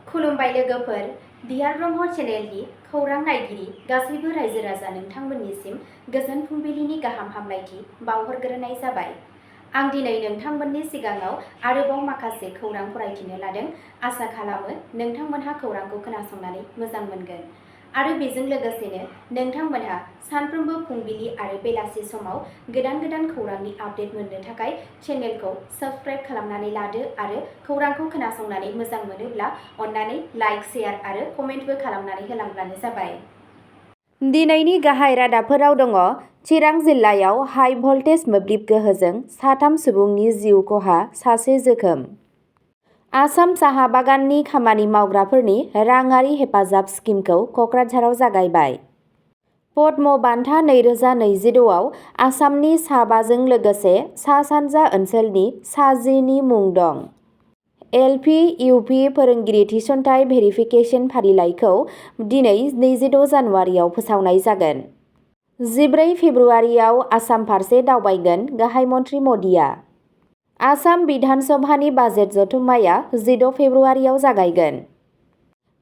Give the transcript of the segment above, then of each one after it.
खुलुमबाय लोगोफोर, बिहार ब्रह्म चेनेलनि खौरां नायगिरि गासैबो रायजो राजा नोंथांमोननिसिम गोजोन फुंबिलिनि गाहाम हामलायथि बावहरग्रोनाय जाबाय। आं दिनै नोंथांमोननि सिगाङाव आरोबाव माखासे खौरां फरायथिनो लादों। आसा खालामो नोंथांमोनहा खौरांखौ खोनासंनानै मोजां मोनगोन आरो बेजों लोगोसेनो नोंथांमोनहा सानफ्रोमबो फुंबिलि आरो बेलासि समाव गोदान खौरांनि आपडेट मोननो थाखाय चेनेलखौ साबस्क्राइब खालामनानै लादो आरो खौरांखौ खोनासंनानै मोजां मोनोब्ला अन्नानै लाइक, शेयार आरो कमेन्टबो खालामनानै होलांब्लानो जाबाय। दिनैनि गाहाय रादाबफोराव दङ। चिरां जिल्लायाव हाइ भल्टेज मोब्लिब गोहोजों 3 सुबुंनि जिउ खहा, 1 जोखोम। आसाम साहा बागाननि खामानि मावग्राफोरनि राङारि हेफाजाब स्किमखौ क'क्राझाराव जागायबाय। पद्म बान्था 2026 आव आसामनि सा-5जों लोगोसे सा-सानजा ओनसोलनि सा-10 नि मुं दं। एल.पि. इउ.पि. फोरोंगिरि थिसनथाइ भेरिफिकेसन फारिलाइखौ दिनै 26 जानुवारियाव फोसावनाय जागोन। 14 फेब्रुवारियाव आसाम फारसे दावबायगोन गाहाय मन्थ्रि मदिआ। आसाम बिधान सभानि बाजेट जथुम्माया 16 फेब्रुवारियाव जागायगोन।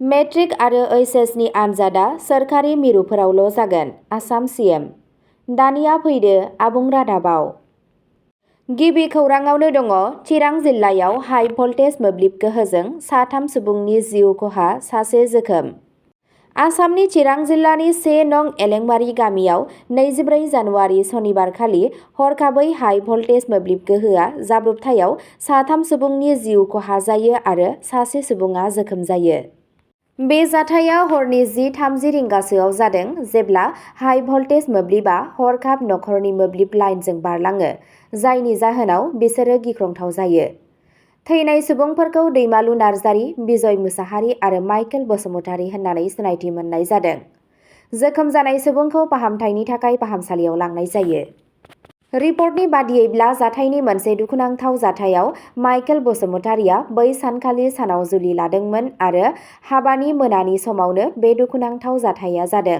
मेट्रिक आरो ओइस.एस.नि आनजादआ सोरखारि मिरुफोरावल' जागोन। आसाम सि.एम. दानिया फैदो आबुं रादाबाव। गिबि खौराङावनो दङ। चिरां जिल्लायाव हाइ भल्टेज मोब्लिब गोहोजों 3 सुबुंनि जिउ खहा, 1 जोखोम। आसामनि चिरां जिल्लानि 1 नं एलेंबारि गामियाव 24 जानुवारि सनिबारखालि हरखाबै हाइ भल्टेज मोब्लिब गोहोआ जाब्रबथायाव 3 सुबुंनि जिउ खहा जायो आरो 1 सुबुङा जोखोम जायो। बे जाथाया हरनि 10:30 रिंगासोआव जादों जेब्ला हाइ भल्टेज मोब्लिबा हरखाब नखरनि मोब्लिब लाइनजों बारलाङो, जायनि जाहोनाव बिसोरो गिख्रंथाव जायो। थैनाय सुबुंफोरखौ दैमालु नार्जारि, बिजय मुसाहारि आरो माइकेल बसुमतारि होननानै सिनायथि मोननाय जादों। जोखोम जानाय सुबुंखौ फाहामथायनि थाखाय फाहामसालियाव लांनाय जायो। रिपर्टनि बादियैब्ला जाथायनि मोनसे दुखुनांथाव जाथायाव माइकेल बसुमतारिया बै सानखालि सानाव जुलि लादोंमोन आरो हाबानि मोनानि समावनो बे दुखुनांथाव जाथाया जादों।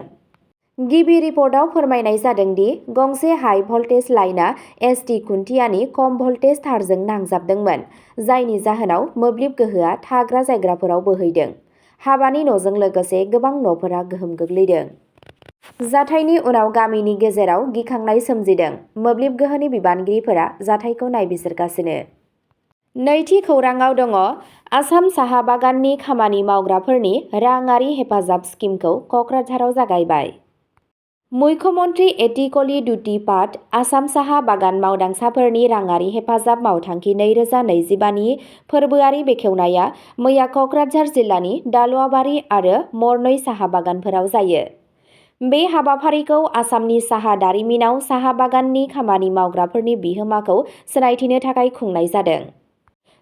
गिबि रिपर्टआव फोरमायनाय जादों दि गंसे हाइ भल्टेज लाइनआ एस.टि. खुन्थियानि खम भल्टेज थारजों नांजाबदोंमोन, जायनि जाहोनाव मोब्लिब गोहोआ थाग्रा जायगाफोराव बोहैदों। हाबानि न'जों लोगोसे गोबां न'फोरा गोहोम गोग्लैदों। जाथायनि उनाव गामिनि गेजेराव गिखांनाय सोमजिदों। मोब्लिब गोहोनि बिबानगिरिफोरा जाथायखौ नायबिजिरगासिनो। नैथि खौराङाव दङ। आसाम साहा बागाननि खामानि मावग्राफोरनि राङारि हेफाजाब स्किमखौ क'क्राझाराव जागायबाय। मुख्यमन्त्री एटिकली दुटी पाट आसाम साहा बागान मावदांसाफोरनि राङारि हेफाजाब मावथांखि 2025 नि फोरबोआरि बेखेवनाया मैया क'क्राझार जिल्लानि दालुवाबारि आरो मरनै साहा बागानफोराव जायो। बे हाबाफारिखौ आसामनि साहा दारिमिनाव साहा बागाननि खामानि मावग्राफोरनि बिहोमाखौ सिनायथिनो थाखाय खुंनाय जादों।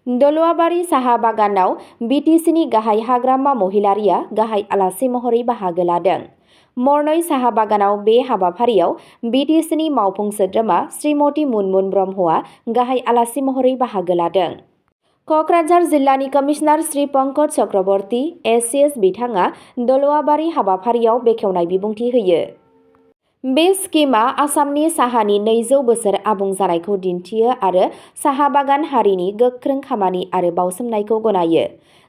दलुवाबारि साहा बागानाव BTCनि गाहाय हाग्रामा महिलारिया गाहाय आलासि महरै बाहागो लादों। मरनै साहा बागानाव बे हाबाफारियाव BTCनि मावफुं सोद्रोमा श्रीमती मुनमुन ब्रह्मआ गाहाय आलासि महरै बाहागो लादों। क'क्राझार जिल्लानि कमिसनार श्री पंकज चक्रवर्ती एस.सि.एस. बिथाङा दलुवाबारि हाबाफारियाव बेखेवनाय बिबुंथि होयो। बे स्किमआ आसामनि साहानि 200 बोसोर आबुं जानायखौ दिन्थियो आरो साहा बागान हारिनि गोख्रों खामानि आरो बाउसोमनायखौ गनायो,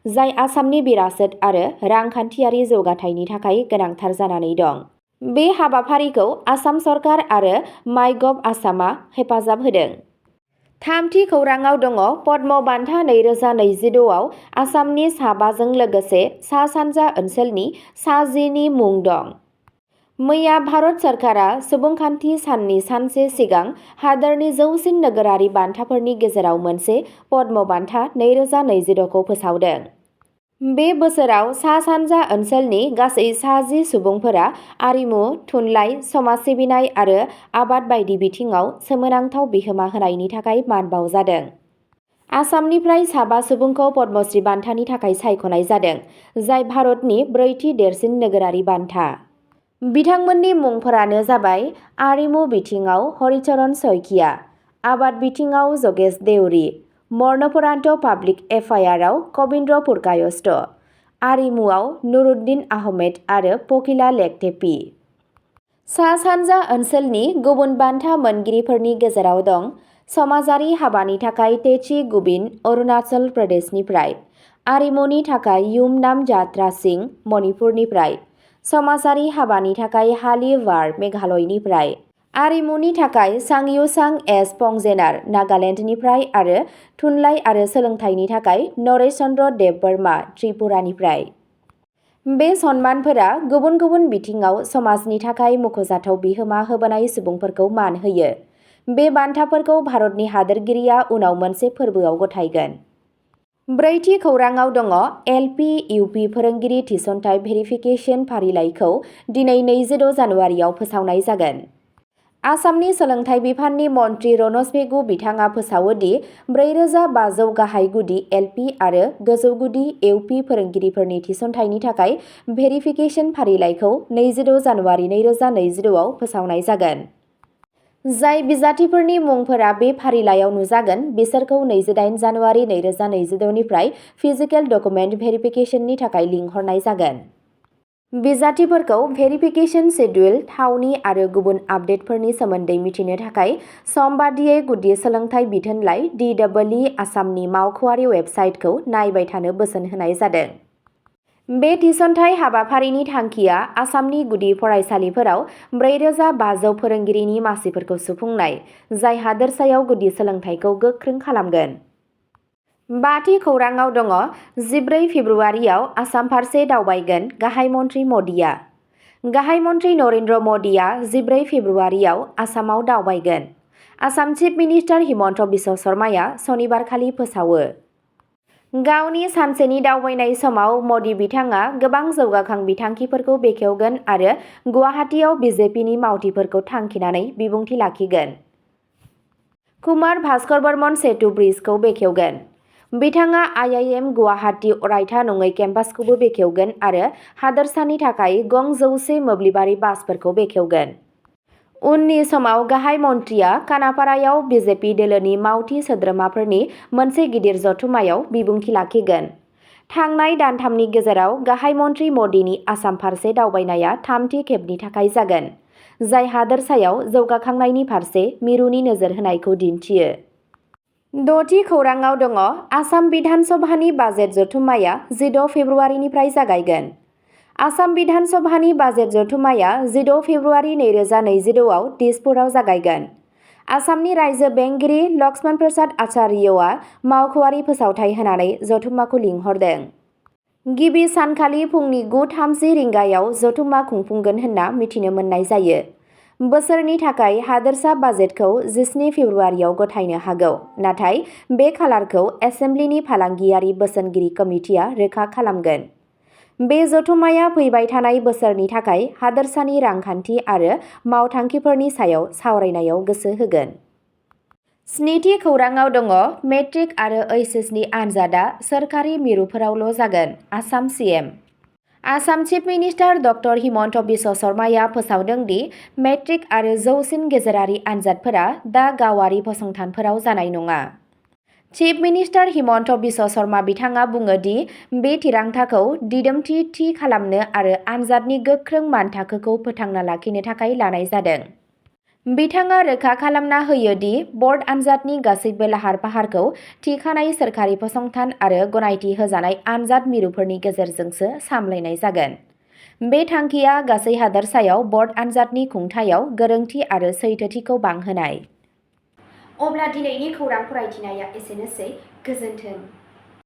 जाय आसामनि बिरासत आरो रांखान्थियारि जौगाथायनि थाखाय गोनांथार जानानै दं। बे हाबाफारिखौ आसाम सरकार आरो माइगभ आसामआ हेफाजाब होदों। थामथि खौराङाव दङ। पद्म बान्था 2026 आव आसामनि सा-5जों लोगोसे सा-सानजा ओनसोलनि सा-10 नि मुं दं। मैया भारत सरकारा सुबुंखान्थि साननि सानसे सिगां हादोरनि जौसिन नोगोरारि बान्थाफोरनि गेजेराव मोनसे पद्म बान्था 2026 खौ फोसावदों। बे बोसोराव सा-सानजा ओनसोलनि गासै सा-10 सुबुंफोरा आरिमु, थुनलाइ, समाज सिबिनाय आरो आबाद बायदि बिथिङाव सोमोनांथाव बिहोमा होनायनि थाखाय मान बावजादों। आसामनिफ्राय सा-5 सुबुंखौ पद्मश्री बान्थानि थाखाय सायख'नाय जादों, जाय भारतनि ब्रैथि देरसिन नोगोरारि बान्था। बिथांमोननि मुंफोरानो जाबाय आरिमु बिथिङाव हरिचरन शइकिया, आबाद बिथिङाव जगेश देउरी, मर्नपरान्त पाब्लिक एफायारआव कबिन्द्र पुरकायस्थ, आरिमुआव नुरुद्दिन आहमेद आरो पकिला लेकटेपि। सा-सानजा ओनसोलनि गुबुन बान्था मोनगिरिफोरनि गेजेराव दं समाजारि हाबानि थाखाय तेची गुबिन अरुणाचल प्रदेशनिफ्राय, आरिमुनि थाखाय युमनाम जात्रा सिं मणिपुरनिफ्राय, समाजारि हाबानि थाखाय हाली वार मेघालयनिफ्राय, आरिमुनि थाखाय सांयुसां एस पंजेनार नागालेन्डनिफ्राय आरो थुनलाइ आरो सोलोंथाइनि थाखाय नरेश चन्द्र देब बर्मा त्रिपुरानिफ्राय। बे सन्मानफोरा गुबुन गुबुन बिथिङाव समाजनि थाखाय मख'जाथाव बिहोमा होबोनाय सुबुंफोरखौ मान होयो। बे बान्थाफोरखौ भारतनि हादोरगिरिया उनाव मोनसे फोरबोआव गथायगोन। ब्रैथि खौराङाव दङ एल.पि. इउ.पि. फोरोंगिरि थिसनथाइ भेरिफिकेसन फारिलाइखौ दिनै 26 जानुवारियाव फोसावनाय जागोन। आसामनि सोलोंथाइ बिफाननि मन्थ्रि रनज पेगु बिथाङा फोसावो दि 4,500 गाहाय गुदि एल.पि. आरो गोजौ गुदि इउ.पि. फोरोंगिरिफोरनि थिसनथाइनि थाखाय भेरिफिकेसन फारिलाइखौ 26 जानुवारि 2022 आव फोसावनाय जागोन। जाय बिजाथिफोरनि मुंफोरा बे फारिलाइयाव नुजागोन बिसोरखौ 28 जानुवारि 2022 निफ्राय फिजिकेल डकुमेन्ट भेरिफिकेसननि थाखाय लिंहरनाय जागोन। बिजाथिफोरखौ भेरिफिकेसन शेड्युल, थावनि आरो गुबुन आपडेटफोरनि सोमोन्दै मिथिनो थाखाय सम बादियै गुदि सोलोंथाइ बिथोनलाइ DEE आसामनि मावख'आरि वेबसाइटखौ नायबाय थानो बोसोन होनाय जादों। बे थिसनथाइ हाबाफारिनि थांखिया आसामनि गुदि फरायसालिफोराव 4,500 फोरोंगिरिनि मासिफोरखौ सुफुंनाय, जाय हादोरसायाव गुदि सोलोंथाइखौ गोख्रों खालामगोन। बाथि खौराङाव दङ 14 फेब्रुवारियाव आसाम फारसे दावबायगोन गाहाय मन्थ्रि मदिया। गाहाय मन्थ्रि नरेन्द्र मदिया 14 फेब्रुवारियाव आसामाव दावबायगोन। आसाम चिफ मिनिस्टार हिमन्त बिश्व शर्माया सनिबारखालि फोसावो। गावनि सानसेनि दावबायनाय समाव मदि बिथाङा गोबां जौगाखां बिथांखिफोरखौ बेखेवगोन आरो गुवाहाटीआव बिजेपिनि मावथिफोरखौ थांखिनानै बिबुंथि लाखिगोन। कुमार भास्कर बर्मन सेतु ब्रिजखौ बेखेवगोन। बिथाङा IIM गुवाहाटी अरायथा नङै केम्पासखौबो बेखेवगोन आरो हादोरसानि थाखाय गं 100 मोब्लिबारि बासफोरखौ बेखेवगोन। उननि समाव गाहाय मन्थ्रिया खानापारायाव बिजेपि दोलोनि मावथि सोद्रोमाफोरनि मोनसे गिदिर जथुम्मायाव बिबुंथि लाखिगोन। थांनाय दानथामनि गेजेराव गाहाय मन्थ्रि मदिनि आसाम फारसे दावबायनाया थामथि खेबनि थाखाय जागोन, जाय हादोरसायाव जौगाखांनायनि फारसे मिरुनि नोजोर होनायखौ दिन्थियो। द'थि खौराङाव दङ आसाम बिधान सभानि बाजेट जथुम्माया 16 फेब्रुवारिनिफ्राय जागायगोन। आसाम बिधान सभानि बाजेट जथुम्माया 16 फेब्रुवारि 2022 आव दिसपुराव जागायगोन। आसामनि रायजो बेंगिरि लक्ष्मण प्रसाद आचार्यआ मावख'आरि फोसावथाय होनानै जथुम्माखौ लिंहरदों। गिबि सानखालि फुंनि 9:30 रिंगायाव जथुम्मा खुंफुंगोन होनना मिथिनो मोननाय जायो। बोसोरनि थाखाय हादोरसा बाजेटखौ 17 फेब्रुवारियाव गथायनो हागौ, नाथाय बे खालारखौ एसेम्ब्लिनि फालांगियारि बोसोनगिरि कमिटिया रोखा खालामगोन। बे जथुम्माया फैबाय थानाय बोसोरनि थाखाय हादोरसानि रांखान्थि आरो मावथांखिफोरनि सायाव सावरायनायाव गोसो होगोन। स्निथि खौराङाव दङ मेट्रिक आरो OHSनि आनजादआ सोरखारि मिरुफोरावल' जागोन, Assam CM। Assam chief minister doctor Himanta Biswa शर्माया फोसावदों दि मेट्रिक आरो जौसिन गेजेरारि आनजादफोरा दा गावारि फसंथानफोराव जानाय नङा। चिफ मिनिस्टार हिमन्त बिश्व शर्मा बिथाङा बुङो दि बे थिरांथाखौ दिदोमथि थि खालामनो आरो आनजादनि गोख्रों मानथाखोखौ फोथांना लाखिनो थाखाय लानाय जादों। बिथाङा रोखा खालामना होयो दि बर्ड आनजादनि गासैबो लाहार-फाहारखौ थिखानाय सोरखारि फसंथान आरो गनायथि होजानाय आनजाद मिरुफोरनि गेजेरजोंसो सामलायनाय जागोन। बे थांखिया गासै हादोरसायाव बर्ड आनजादनि खुंथायाव गोरोंथि आरो सैथोथिखौ बांहोनाय। अब्ला दिनैनि खौरां फरायथिनाया एसेनोसै। गोजोन्थों।